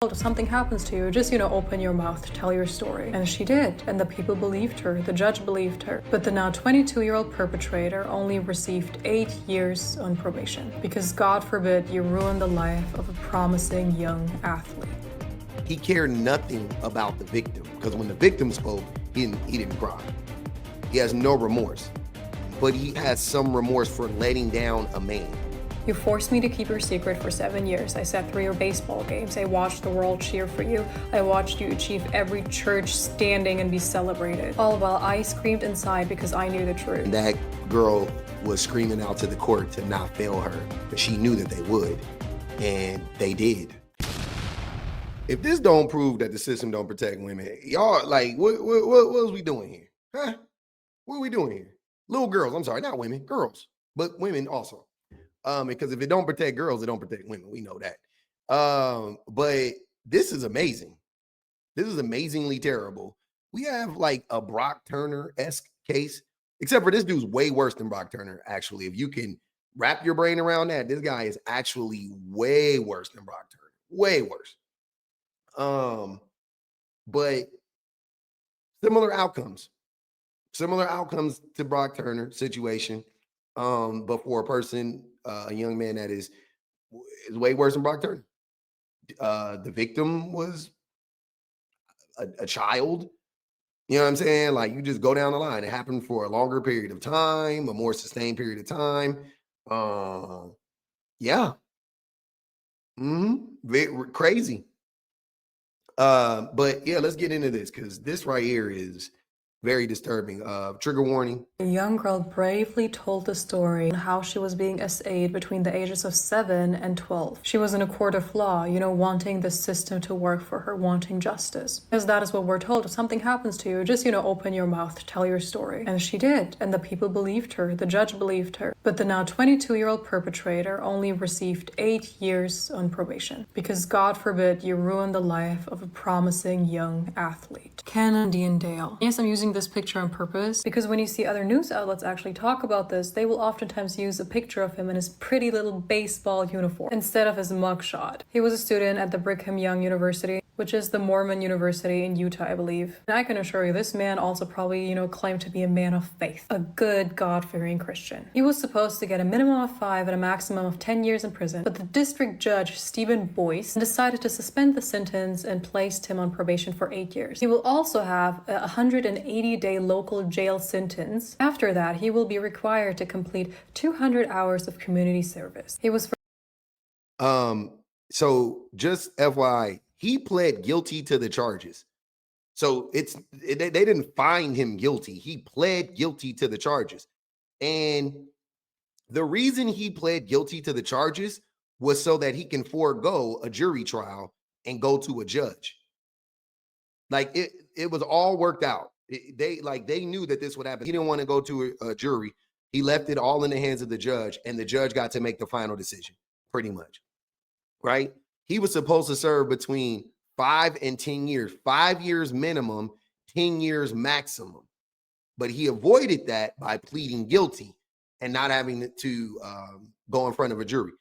If something happens to you, just, open your mouth, tell your story. And she did, and the people believed her, the judge believed her. But the now 22-year-old perpetrator only received 8 years on probation, because God forbid you ruin the life of a promising young athlete. He cared nothing about the victim, because when the victim spoke, he didn't cry. He has no remorse, but he has some remorse for letting down a man. You forced me to keep your secret for 7 years. I sat through your baseball games. I watched the world cheer for you. I watched you achieve every church standing and be celebrated. All while I screamed inside because I knew the truth. And that girl was screaming out to the court to not fail her, but she knew that they would, and they did. If this don't prove that the system don't protect women, y'all, like, what was we doing here? Huh? What are we doing here? Little girls, I'm sorry, not women, girls, but women also. Because if it don't protect girls, it don't protect women. We know that. But this is amazing. This is amazingly terrible. We have like a Brock Turner-esque case, except for this dude's way worse than Brock Turner, actually. If you can wrap your brain around that, this guy is actually way worse than Brock Turner. Way worse. But similar outcomes to Brock Turner situation. But for a person, a young man that is way worse than Brock Turner. The victim was a child. You know what I'm saying? Like, you just go down the line. It happened for a longer period of time, a more sustained period of time. Yeah. Very crazy. But yeah, let's get into this, because this right here is very disturbing. Trigger warning. A young girl bravely told the story on how she was being essayed between the ages of 7 and 12. She was in a court of law, wanting the system to work for her, wanting justice. Because that is what we're told. If something happens to you, just, open your mouth, tell your story. And she did, and the people believed her, the judge believed her. But the now 22-year-old perpetrator only received 8 years on probation, because God forbid you ruin the life of a promising young athlete. CANDON. Yes, I'm using this picture on purpose, because when you see other news outlets actually talk about this, they will oftentimes use a picture of him in his pretty little baseball uniform instead of his mugshot. He was a student at the Brigham Young University, which is the Mormon university in Utah, I believe. And I can assure you, this man also probably, claimed to be a man of faith, a good, God-fearing Christian. He was supposed to get a minimum of 5 and a maximum of 10 years in prison, but the district judge, Stephen Boyce, decided to suspend the sentence and placed him on probation for 8 years. He will also have a 180-day local jail sentence. After that, he will be required to complete 200 hours of community service. He was So just FYI, he pled guilty to the charges. So they didn't find him guilty. He pled guilty to the charges. And the reason he pled guilty to the charges was so that he can forego a jury trial and go to a judge. Like, it was all worked out. They knew that this would happen. He didn't want to go to a jury. He left it all in the hands of the judge, and the judge got to make the final decision, pretty much. Right? He was supposed to serve between 5 and 10 years, 5 years minimum, 10 years maximum. But he avoided that by pleading guilty and not having to go in front of a jury.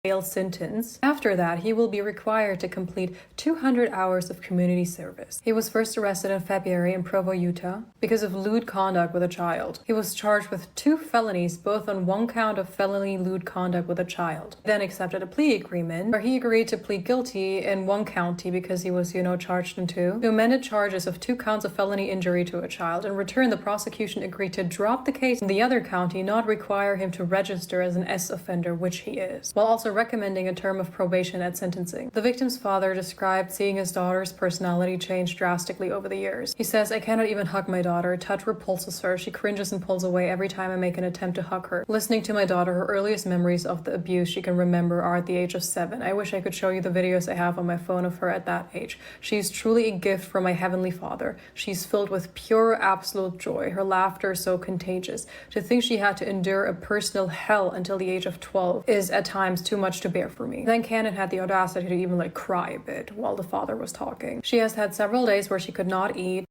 Jail sentence. After that, he will be required to complete 200 hours of community service. He was first arrested in February in Provo, Utah, because of lewd conduct with a child. He was charged with 2 felonies, both on 1 count of felony lewd conduct with a child. Then accepted a plea agreement where he agreed to plead guilty in 1 county because he was, charged in 2. The amended charges of 2 counts of felony injury to a child. In return, the prosecution agreed to drop the case in the other county, not require him to register as an S offender, which he is, while also recommending a term of probation at sentencing. The victim's father described seeing his daughter's personality change drastically over the years. He says, "I cannot even hug my daughter. Touch repulses her. She cringes and pulls away every time I make an attempt to hug her. Listening to my daughter, her earliest memories of the abuse she can remember are at the age of 7. I wish I could show you the videos I have on my phone of her at that age. She is truly a gift from my heavenly Father. She's filled with pure, absolute joy. Her laughter is so contagious. To think she had to endure a personal hell until the age of 12 is at times too much to bear for me." Then CANDON had the audacity to even cry a bit while the father was talking. She has had several days where she could not eat.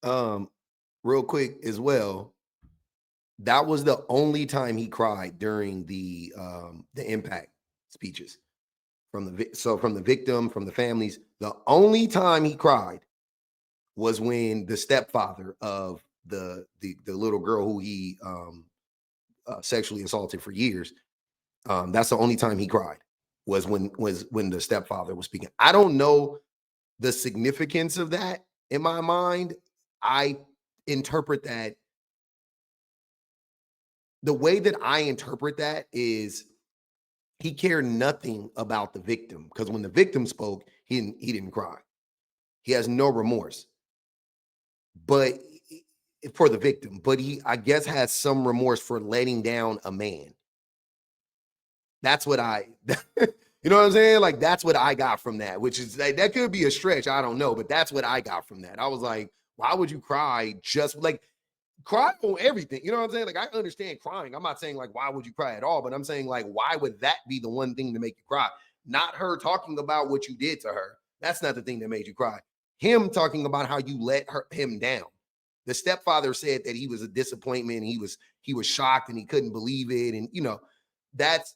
Real quick as well, that was the only time he cried during the impact speeches. from the victim, from the families. The only time he cried was when the stepfather of the little girl who he sexually assaulted for years. That's the only time he cried was when the stepfather was speaking. I don't know the significance of that in my mind. I interpret that the way that I interpret that is he cared nothing about the victim, because when the victim spoke, he didn't cry. He has no remorse, but for the victim, but he, I guess, has some remorse for letting down a man. That's what I, you know what I'm saying? Like, that's what I got from that, which is like, that could be a stretch. I don't know, but that's what I got from that. I was like, why would you cry? Just like, cry on everything. You know what I'm saying? Like, I understand crying. I'm not saying like, why would you cry at all? But I'm saying like, why would that be the one thing to make you cry? Not her talking about what you did to her. That's not the thing that made you cry. Him talking about how you let him down. The stepfather said that he was a disappointment. He was shocked and he couldn't believe it. And that's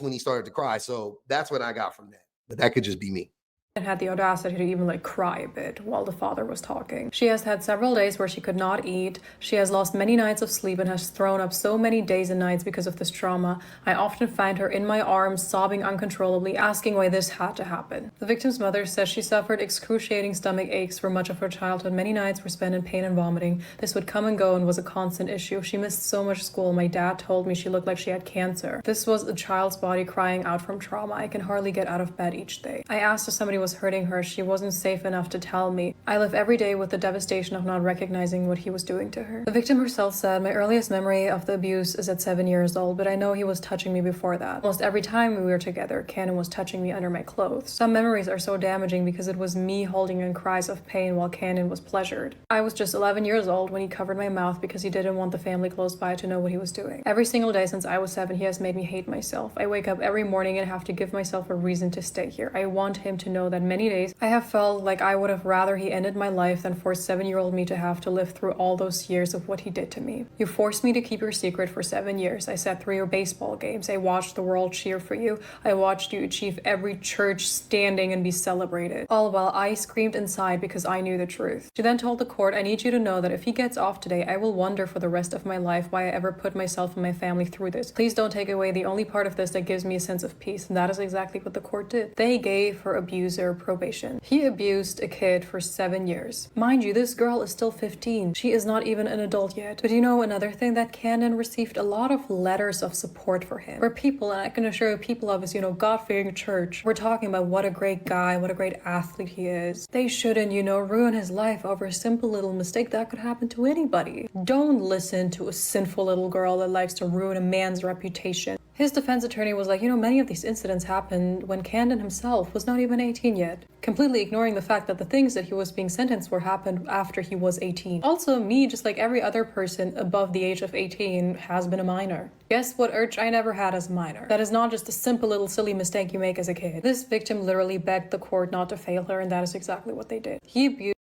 when he started to cry. So that's what I got from that. But that could just be me. And had the audacity to even like cry a bit while the father was talking. She has had several days where she could not eat. She has lost many nights of sleep and has thrown up so many days and nights because of this trauma. I often find her in my arms, sobbing uncontrollably, asking why this had to happen. The victim's mother says she suffered excruciating stomach aches for much of her childhood. Many nights were spent in pain and vomiting. This would come and go and was a constant issue. She missed so much school. My dad told me she looked like she had cancer. This was a child's body crying out from trauma. I can hardly get out of bed each day. I asked if somebody was hurting her. She wasn't safe enough to tell me. I live every day with the devastation of not recognizing what he was doing to her. The victim herself said, my earliest memory of the abuse is at 7 years old, but I know he was touching me before that. Almost every time we were together, Cannon was touching me under my clothes. Some memories are so damaging because it was me holding in cries of pain while Cannon was pleasured. I was just 11 years old when he covered my mouth because he didn't want the family close by to know what he was doing. Every single day since I was 7, he has made me hate myself. I wake up every morning and have to give myself a reason to stay here. I want him to know that many days I have felt like I would have rather he ended my life than for 7-year-old me to have to live through all those years of what he did to me. You forced me to keep your secret for 7 years. I sat through your baseball games. I watched the world cheer for you. I watched you achieve every church standing and be celebrated. All while I screamed inside because I knew the truth. She then told the court, I need you to know that if he gets off today, I will wonder for the rest of my life why I ever put myself and my family through this. Please don't take away the only part of this that gives me a sense of peace. And that is exactly what the court did. They gave her abuser probation. He abused a kid for 7 years. Mind you, this girl is still 15. She is not even an adult yet. But you know another thing, that Cannon received a lot of letters of support for him. Where people, and I can assure you, people of his, God-fearing church, we're talking about what a great guy, what a great athlete he is. They shouldn't, ruin his life over a simple little mistake that could happen to anybody. Don't listen to a sinful little girl that likes to ruin a man's reputation. His defense attorney was like, many of these incidents happened when Candon himself was not even 18 yet, completely ignoring the fact that the things that he was being sentenced for happened after he was 18. Also, me, just like every other person above the age of 18, has been a minor. Guess what urge I never had as a minor? That is not just a simple little silly mistake you make as a kid. This victim literally begged the court not to fail her, and that is exactly what they did. He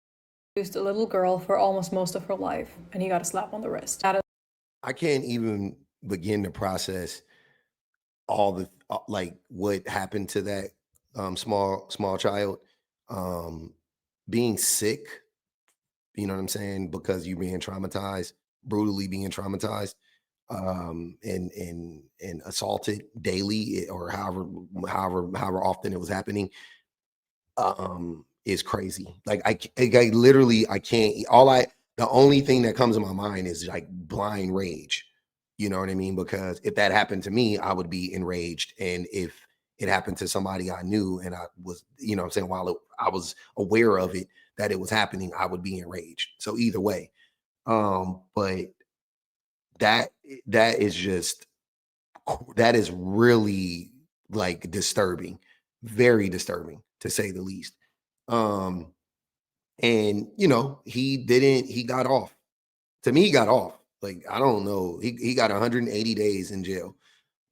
abused a little girl for almost most of her life, and he got a slap on the wrist. I can't even begin to process all the like what happened to that small child, being sick, you know what I'm saying, because you're being traumatized, brutally being traumatized, and assaulted daily, or however often it was happening, is crazy. Like I literally, I can't, the only thing that comes to my mind is like blind rage. You know what I mean? Because if that happened to me, I would be enraged. And if it happened to somebody I knew and I was, what I'm saying, while I was aware of it, that it was happening, I would be enraged. So either way, but that that is just that is really like disturbing, very disturbing to say the least. Um, and he got off. To me, he got off. Like, I don't know. He got 180 days in jail.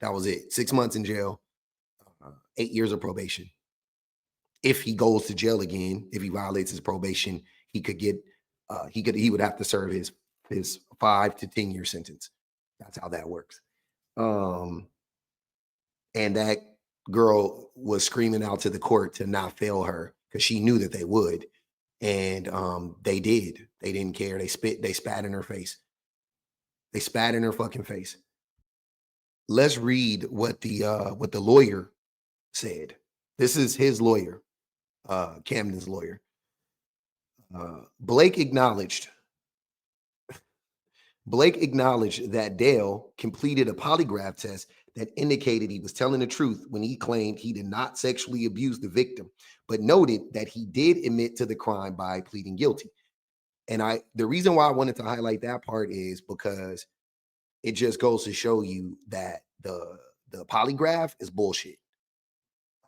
That was it. 6 months in jail, 8 years of probation. If he goes to jail again, if he violates his probation, he could get he would have to serve his 5 to 10 year sentence. That's how that works. And girl was screaming out to the court to not fail her because she knew that they would. And they did. They didn't care. They spat in her face. They spat in her fucking face. Let's read what the lawyer said. This is his lawyer, Camden's lawyer. Blake acknowledged that Dale completed a polygraph test that indicated he was telling the truth when he claimed he did not sexually abuse the victim, but noted that he did admit to the crime by pleading guilty. And the reason why I wanted to highlight that part is because it just goes to show you that the polygraph is bullshit.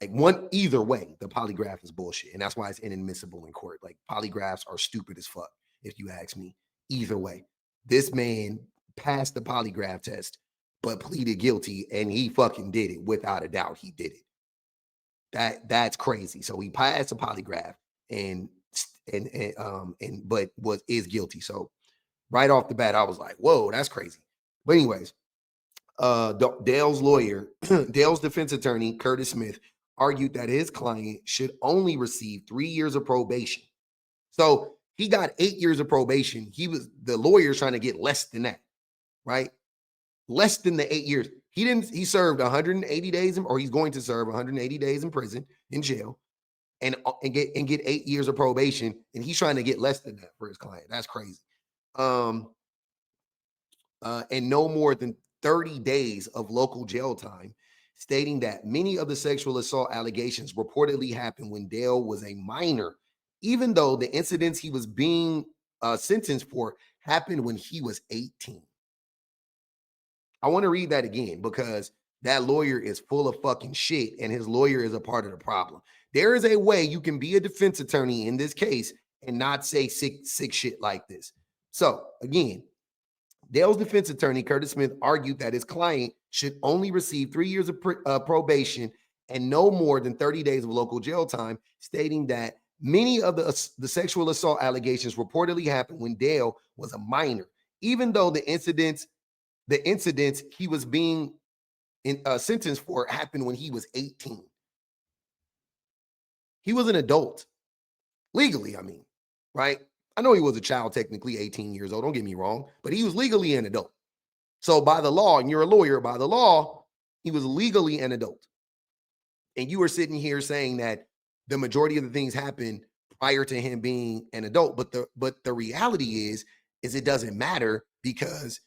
Like either way, the polygraph is bullshit. And that's why it's inadmissible in court. Like polygraphs are stupid as fuck, if you ask me. Either way. This man passed the polygraph test, but pleaded guilty, and he fucking did it without a doubt. He did it. That's crazy. So he passed the polygraph but is guilty. So right off the bat, I was like, whoa, that's crazy. But anyways, Dale's lawyer, Dale's defense attorney, Curtis Smith, argued that his client should only receive 3 years of probation. So he got 8 years of probation. The lawyer's trying to get less than that, right? Less than the 8 years. He served 180 days, or he's going to serve 180 days in prison, in jail, and get 8 years of probation. And he's trying to get less than that for his client. That's crazy. And no more than 30 days of local jail time, stating that many of the sexual assault allegations reportedly happened when Dale was a minor, even though the incidents he was being sentenced for happened when he was 18. I want to read that again because that lawyer is full of fucking shit, and his lawyer is a part of the problem. There is a way you can be a defense attorney in this case and not say sick shit like this. So again, Dale's defense attorney, Curtis Smith, argued that his client should only receive 3 years of probation and no more than 30 days of local jail time, stating that many of the sexual assault allegations reportedly happened when Dale was a minor, even though the incidents he was being sentenced for happened when he was 18. He was an adult, legally, I mean, right? I know he was a child, technically 18 years old, don't get me wrong, but he was legally an adult. So by the law, and you're a lawyer, by the law, he was legally an adult. And you were sitting here saying that the majority of the things happened prior to him being an adult. But the reality is it doesn't matter, because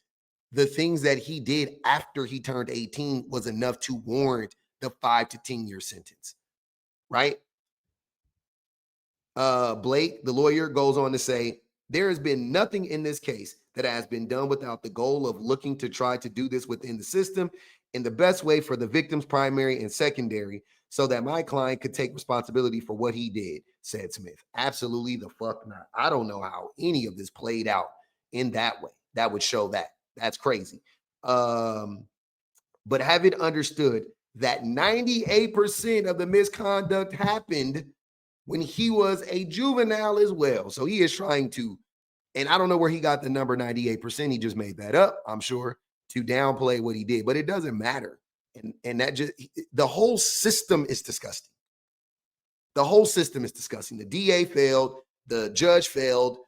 the things that he did after he turned 18 was enough to warrant the 5 to 10 year sentence, right? Blake, the lawyer, goes on to say, there has been nothing in this case that has been done without the goal of looking to try to do this within the system in the best way for the victim's primary and secondary, so that my client could take responsibility for what he did, said Smith. Absolutely the fuck not. I don't know how any of this played out in that way. That would show that. That's crazy. But have it understood that 98% of the misconduct happened when he was a juvenile as well. So he is trying to, and I don't know where he got the number 98%. He just made that up, I'm sure, to downplay what he did, but it doesn't matter. And that just, the whole system is disgusting. The whole system is disgusting. The DA failed, the judge failed,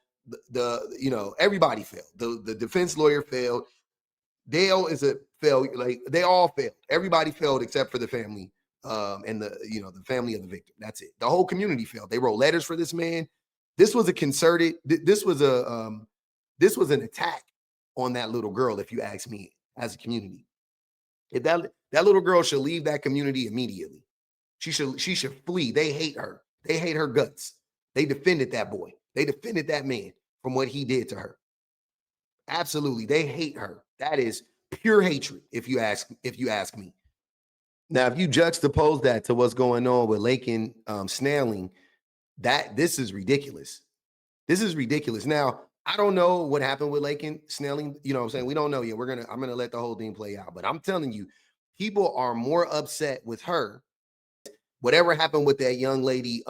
everybody failed. The defense lawyer failed. Dale is a failure. Like, they all failed. Everybody failed except for the family. And the family of the victim. That's it. The whole community failed. They wrote letters for this man. This was a concerted. This was an attack on that little girl, if you ask me, as a community. If that little girl should leave that community immediately. She should flee. They hate her. They hate her guts. They defended that boy. They defended that man from what he did to her. Absolutely, they hate her. That is pure hatred, if you ask me. Now, if you juxtapose that to what's going on with Laken Snelling, this is ridiculous. This is ridiculous. Now, I don't know what happened with Laken Snelling. You know what I'm saying? We don't know yet. I'm gonna let the whole thing play out. But I'm telling you, people are more upset with her. Whatever happened with that young lady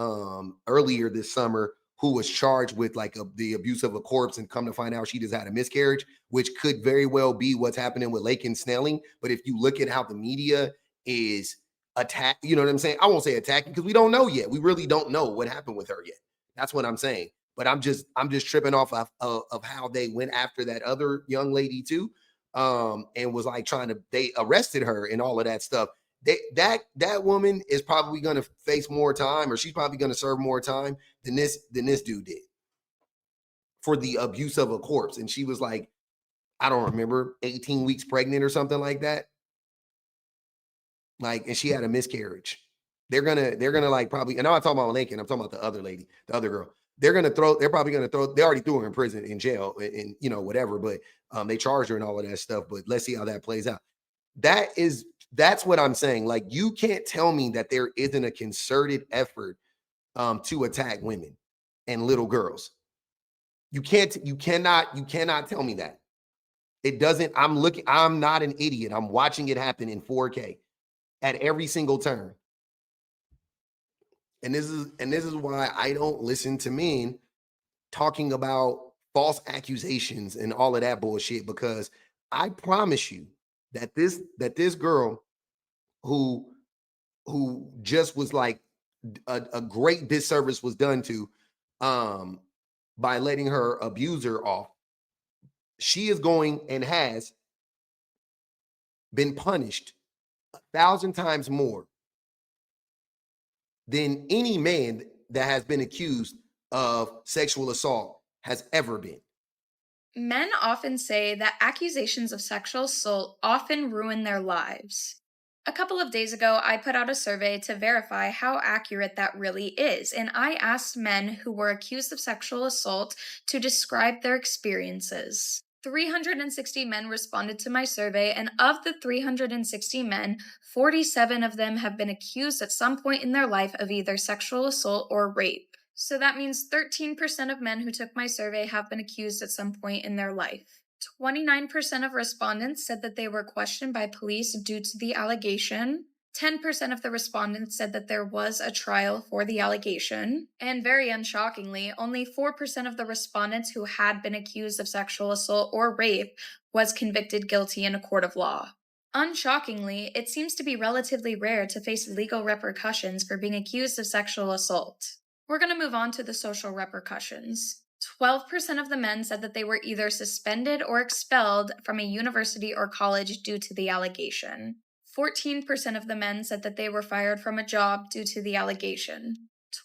earlier this summer, who was charged with the abuse of a corpse, and come to find out she just had a miscarriage, which could very well be what's happening with Laken Snelling. But if you look at how the media is attack, you know what I'm saying? I won't say attacking because we don't know yet. We really don't know what happened with her yet. That's what I'm saying. But I'm just tripping off of how they went after that other young lady too. And was like they arrested her and all of that stuff. That woman is probably gonna face more time, or she's probably gonna serve more time than this dude did for the abuse of a corpse. And she was like, I don't remember, 18 weeks pregnant or something like that. Like, and she had a miscarriage. They're gonna like probably, and I'm not talking about Lincoln, I'm talking about the other lady, the other girl. They're probably gonna throw, they already threw her in prison, in jail, and you know, whatever, but they charged her and all of that stuff. But let's see how that plays out. That's what I'm saying. Like, you can't tell me that there isn't a concerted effort to attack women and little girls. You cannot tell me that. It doesn't. I'm not an idiot. I'm watching it happen in 4K at every single turn. And this is why I don't listen to men talking about false accusations and all of that bullshit, because I promise you that this girl who just was like a great disservice was done to by letting her abuser off. She is going and has been punished 1,000 times more than any man that has been accused of sexual assault has ever been. Men often say that accusations of sexual assault often ruin their lives. A couple of days ago, I put out a survey to verify how accurate that really is, and I asked men who were accused of sexual assault to describe their experiences. 360 men responded to my survey, and of the 360 men, 47 of them have been accused at some point in their life of either sexual assault or rape. So that means 13% of men who took my survey have been accused at some point in their life. 29% of respondents said that they were questioned by police due to the allegation. 10% of the respondents said that there was a trial for the allegation. And very unshockingly, only 4% of the respondents who had been accused of sexual assault or rape was convicted guilty in a court of law. Unshockingly, it seems to be relatively rare to face legal repercussions for being accused of sexual assault. We're going to move on to the social repercussions. 12% of the men said that they were either suspended or expelled from a university or college due to the allegation. 14% of the men said that they were fired from a job due to the allegation.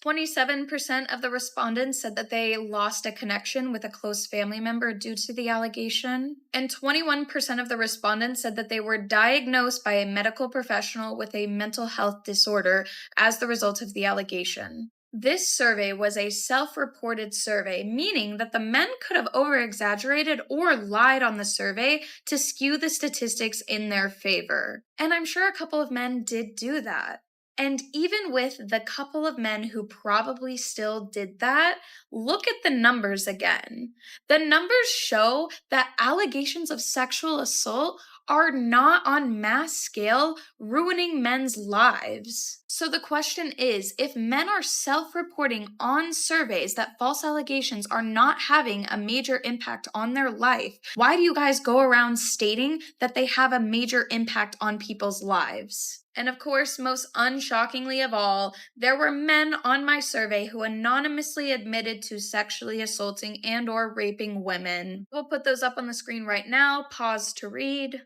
27% of the respondents said that they lost a connection with a close family member due to the allegation. And 21% of the respondents said that they were diagnosed by a medical professional with a mental health disorder as the result of the allegation. This survey was a self-reported survey, meaning that the men could have over-exaggerated or lied on the survey to skew the statistics in their favor. And I'm sure a couple of men did do that. And even with the couple of men who probably still did that, look at the numbers again. The numbers show that allegations of sexual assault are not on mass scale ruining men's lives. So the question is, if men are self-reporting on surveys that false allegations are not having a major impact on their life, why do you guys go around stating that they have a major impact on people's lives? And of course, most unshockingly of all, there were men on my survey who anonymously admitted to sexually assaulting and or raping women. We'll put those up on the screen right now. Pause to read.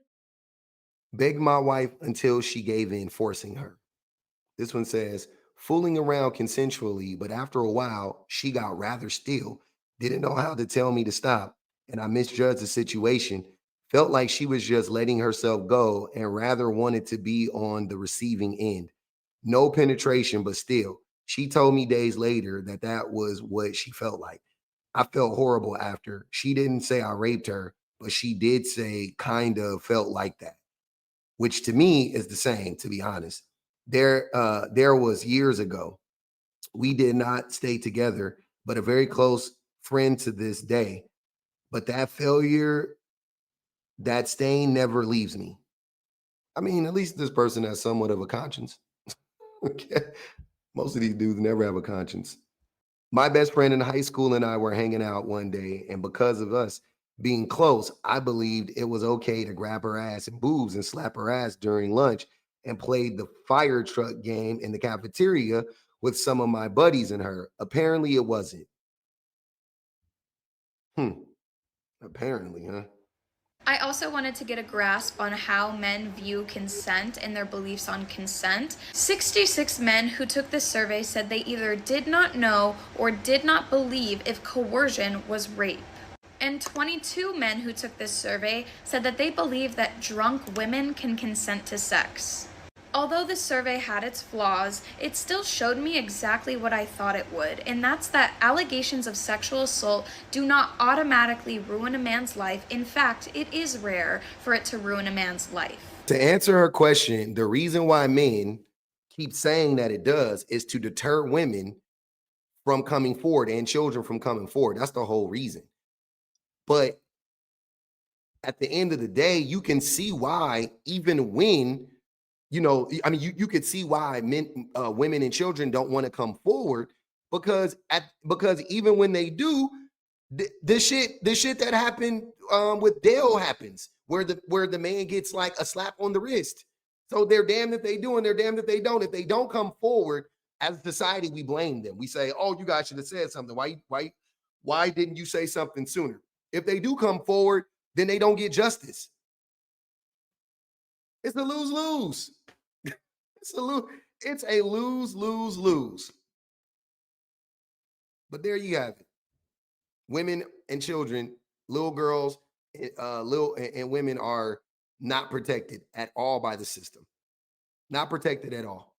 Begged my wife until she gave in, forcing her. This one says, fooling around consensually, but after a while, she got rather still, didn't know how to tell me to stop, and I misjudged the situation, felt like she was just letting herself go and rather wanted to be on the receiving end. No penetration, but still. She told me days later that that was what she felt like. I felt horrible after. She didn't say I raped her, but she did say kind of felt like that, which to me is the same, to be honest. There was years ago, we did not stay together, but a very close friend to this day. But that failure, that stain never leaves me. I mean, at least this person has somewhat of a conscience. Okay. Most of these dudes never have a conscience. My best friend in high school and I were hanging out one day, and because of us being close, I believed it was okay to grab her ass and boobs and slap her ass during lunch and played the fire truck game in the cafeteria with some of my buddies and her. Apparently, it wasn't. Hmm. Apparently, huh? I also wanted to get a grasp on how men view consent and their beliefs on consent. 66 men who took this survey said they either did not know or did not believe if coercion was rape. And 22 men who took this survey said that they believe that drunk women can consent to sex. Although this survey had its flaws, it still showed me exactly what I thought it would, and that's that allegations of sexual assault do not automatically ruin a man's life. In fact, it is rare for it to ruin a man's life. To answer her question, the reason why men keep saying that it does is to deter women from coming forward and children from coming forward. That's the whole reason. But at the end of the day, you can see why, even when, I mean, you could see why men, women and children don't want to come forward, because even when they do, the shit that happened with Dale happens, where the man gets like a slap on the wrist. So they're damned if they do and they're damned if they don't. If they don't come forward, as a society, we blame them. We say, "Oh, you guys should have said something. Why didn't you say something sooner?" If they do come forward, then they don't get justice. It's a lose-lose. It's a lose-lose-lose. But there you have it. Women and children, little girls, little and women are not protected at all by the system. Not protected at all.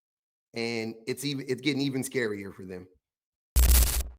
And it's getting even scarier for them.